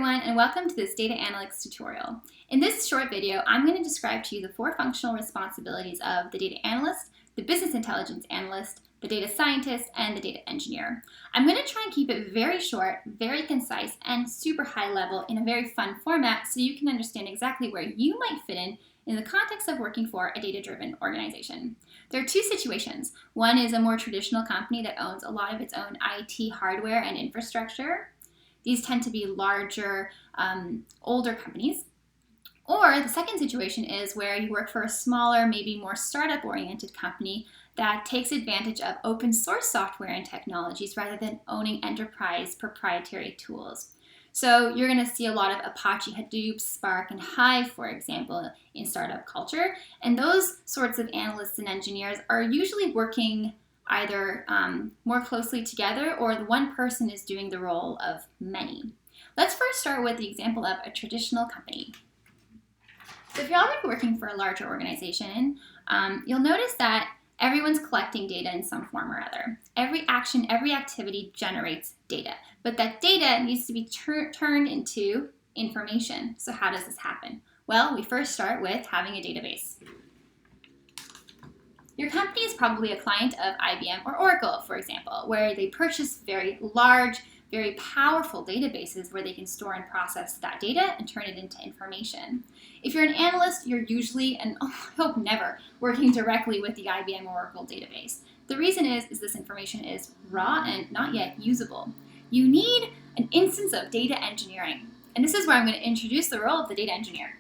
everyone, and welcome to this data analytics tutorial. In this short video, I'm going to describe to you the 4 functional responsibilities of the data analyst, the business intelligence analyst, the data scientist, and the data engineer. I'm going to try and keep it very short, very concise, and super high level in a very fun format so you can understand exactly where you might fit in the context of working for a data-driven organization. There are 2 situations. One is a more traditional company that owns a lot of its own IT hardware and infrastructure. These tend to be larger, older companies. Or the second situation is where you work for a smaller, maybe more startup-oriented company that takes advantage of open source software and technologies rather than owning enterprise proprietary tools. So you're going to see a lot of Apache Hadoop, Spark, and Hive, for example, in startup culture. And those sorts of analysts and engineers are usually working either more closely together or the one person is doing the role of many. Let's first start with the example of a traditional company. So if you're already working for a larger organization, you'll notice that everyone's collecting data in some form or other. Every action, every activity generates data, but that data needs to be turned into information. So how does this happen? Well, we first start with having a database. Your company is probably a client of IBM or Oracle, for example, where they purchase very large, very powerful databases where they can store and process that data and turn it into information. If you're an analyst, you're usually, and I hope never, working directly with the IBM or Oracle database. The reason is this information is raw and not yet usable. You need an instance of data engineering, and this is where I'm going to introduce the role of the data engineer.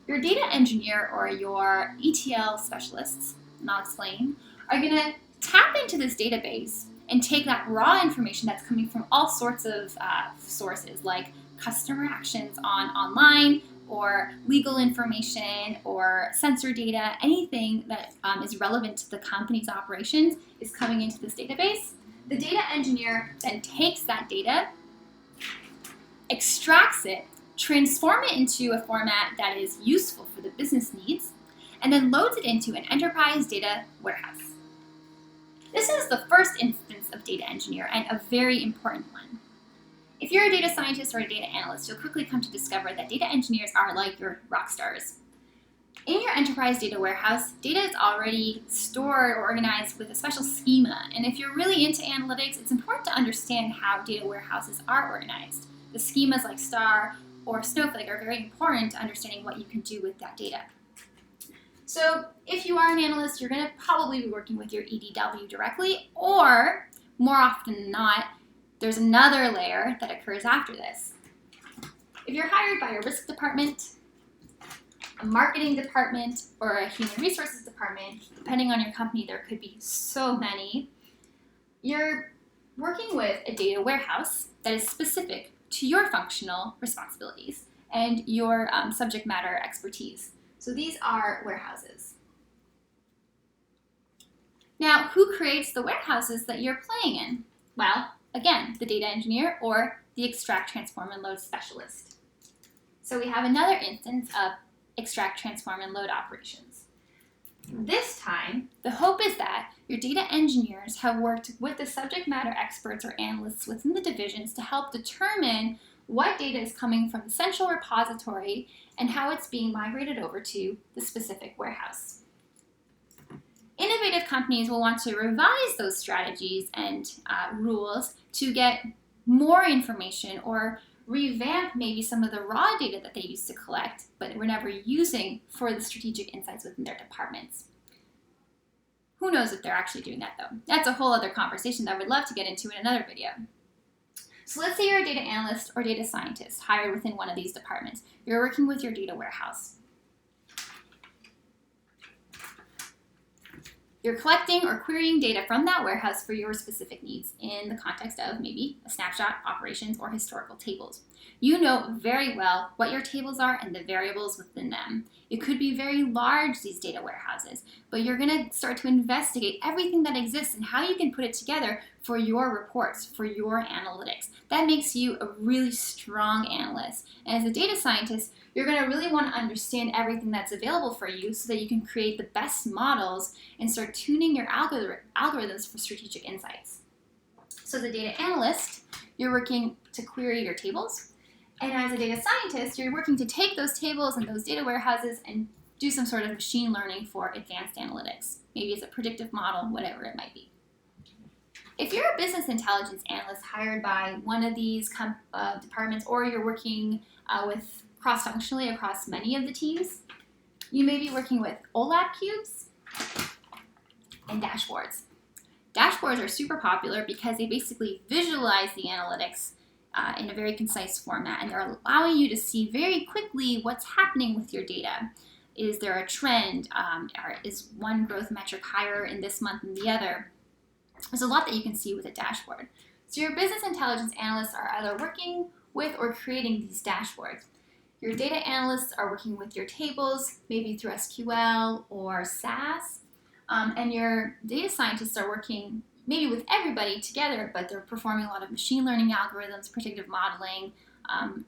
Your data engineer or your ETL specialists, and I'll explain, are going to tap into this database and take that raw information that's coming from all sorts of sources like customer actions online or legal information or sensor data, anything that is relevant to the company's operations is coming into this database. The data engineer then takes that data, extracts it, transform it into a format that is useful for the business needs, and then loads it into an enterprise data warehouse. This is the first instance of data engineer and a very important one. If you're a data scientist or a data analyst, you'll quickly come to discover that data engineers are like your rock stars. In your enterprise data warehouse, data is already stored or organized with a special schema, and if you're really into analytics, it's important to understand how data warehouses are organized. The schemas like Star or Snowflake are very important to understanding what you can do with that data. So if you are an analyst, you're going to probably be working with your EDW directly, or more often than not, there's another layer that occurs after this. If you're hired by a risk department, a marketing department, or a human resources department, depending on your company, there could be so many, you're working with a data warehouse that is specific to your functional responsibilities and your subject matter expertise. So these are warehouses. Now, who creates the warehouses that you're playing in? Well, again, the data engineer or the extract, transform, and load specialist. So we have another instance of extract, transform, and load operations. This time, the hope is that your data engineers have worked with the subject matter experts or analysts within the divisions to help determine what data is coming from the central repository and how it's being migrated over to the specific warehouse. Innovative companies will want to revise those strategies and rules to get more information or revamp maybe some of the raw data that they used to collect but were never using for the strategic insights within their departments. Who knows if they're actually doing that though? That's a whole other conversation that I would love to get into in another video. So let's say you're a data analyst or data scientist hired within one of these departments. You're working with your data warehouse. You're collecting or querying data from that warehouse for your specific needs in the context of maybe a snapshot, operations, or historical tables. You know very well what your tables are and the variables within them. It could be very large, these data warehouses, but you're going to start to investigate everything that exists and how you can put it together for your reports, for your analytics. That makes you a really strong analyst. And as a data scientist, you're going to really want to understand everything that's available for you so that you can create the best models and start tuning your algorithms for strategic insights. So as a data analyst, you're working to query your tables. And as a data scientist, you're working to take those tables and those data warehouses and do some sort of machine learning for advanced analytics. Maybe it's a predictive model, whatever it might be. If you're a business intelligence analyst hired by one of these departments, or you're working with cross-functionally across many of the teams, you may be working with OLAP cubes and dashboards. Dashboards are super popular because they basically visualize the analytics in a very concise format, and they're allowing you to see very quickly what's happening with your data. Is there a trend? Or is one growth metric higher in this month than the other? There's a lot that you can see with a dashboard. So your business intelligence analysts are either working with or creating these dashboards. Your data analysts are working with your tables, maybe through SQL or SAS, and your data scientists are working maybe with everybody together, but they're performing a lot of machine learning algorithms, predictive modeling,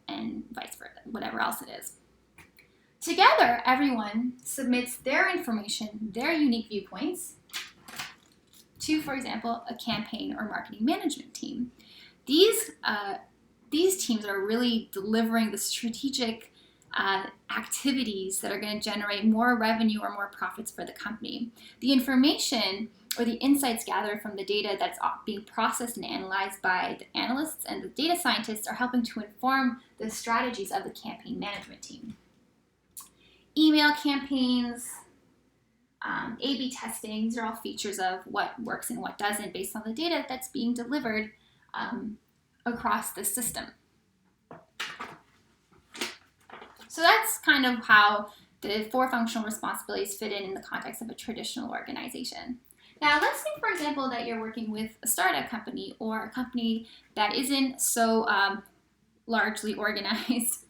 and vice versa, whatever else it is. Together, everyone submits their information, their unique viewpoints, to, for example, a campaign or marketing management team. These teams are really delivering the strategic activities that are going to generate more revenue or more profits for the company. The information or the insights gathered from the data that's being processed and analyzed by the analysts and the data scientists are helping to inform the strategies of the campaign management team. Email campaigns, A/B testing, these are all features of what works and what doesn't based on the data that's being delivered across the system. So that's kind of how the 4 functional responsibilities fit in the context of a traditional organization. Now let's say, for example, that you're working with a startup company or a company that isn't so largely organized.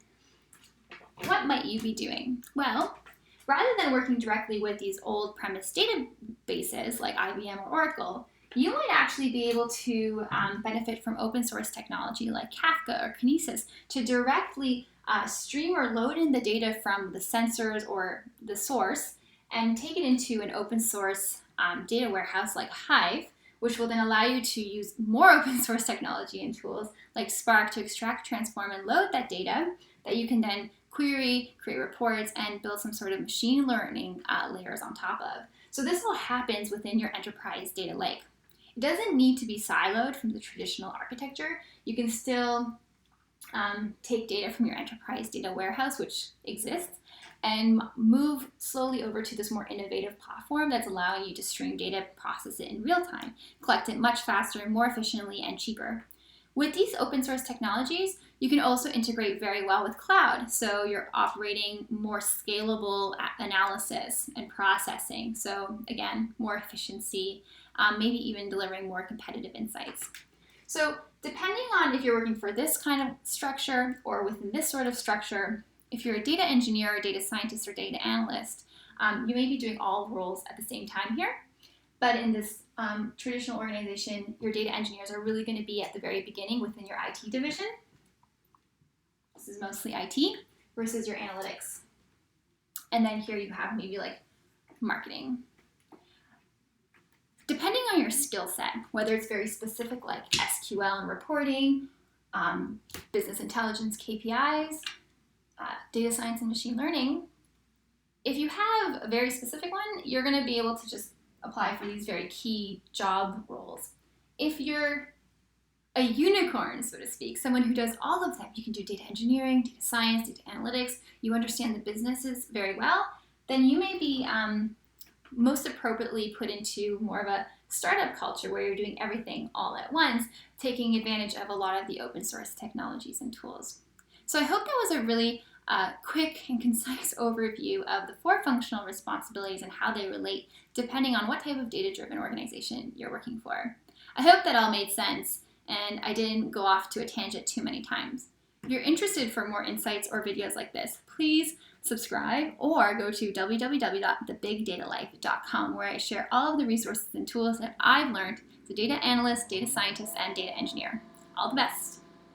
What might you be doing? Well, rather than working directly with these old premise databases like IBM or Oracle, you might actually be able to benefit from open source technology like Kafka or Kinesis to directly stream or load in the data from the sensors or the source and take it into an open source data warehouse like Hive, which will then allow you to use more open source technology and tools like Spark to extract, transform, and load that data that you can then query, create reports, and build some sort of machine learning layers on top of. So this all happens within your enterprise data lake. It doesn't need to be siloed from the traditional architecture. You can still take data from your enterprise data warehouse, which exists, and move slowly over to this more innovative platform that's allowing you to stream data, process it in real time, collect it much faster, more efficiently, and cheaper. With these open source technologies, you can also integrate very well with cloud. So you're operating more scalable analysis and processing. So again, more efficiency, maybe even delivering more competitive insights. So depending on if you're working for this kind of structure or within this sort of structure, if you're a data engineer, or data scientist, or data analyst, you may be doing all roles at the same time here. But in this traditional organization, your data engineers are really going to be at the very beginning within your IT division. This is mostly IT versus your analytics. And then here you have maybe like marketing. Depending on your skill set, whether it's very specific like SQL and reporting, business intelligence KPIs, data science and machine learning, if you have a very specific one, you're going to be able to just apply for these very key job roles. If you're a unicorn, so to speak, someone who does all of them, you can do data engineering, data science, data analytics, you understand the businesses very well, then you may be most appropriately put into more of a startup culture where you're doing everything all at once, taking advantage of a lot of the open source technologies and tools. So I hope that was a really quick and concise overview of the 4 functional responsibilities and how they relate depending on what type of data-driven organization you're working for. I hope that all made sense and I didn't go off to a tangent too many times. If you're interested for more insights or videos like this, please subscribe or go to www.thebigdatalife.com where I share all of the resources and tools that I've learned as a data analyst, data scientist, and data engineer. All the best.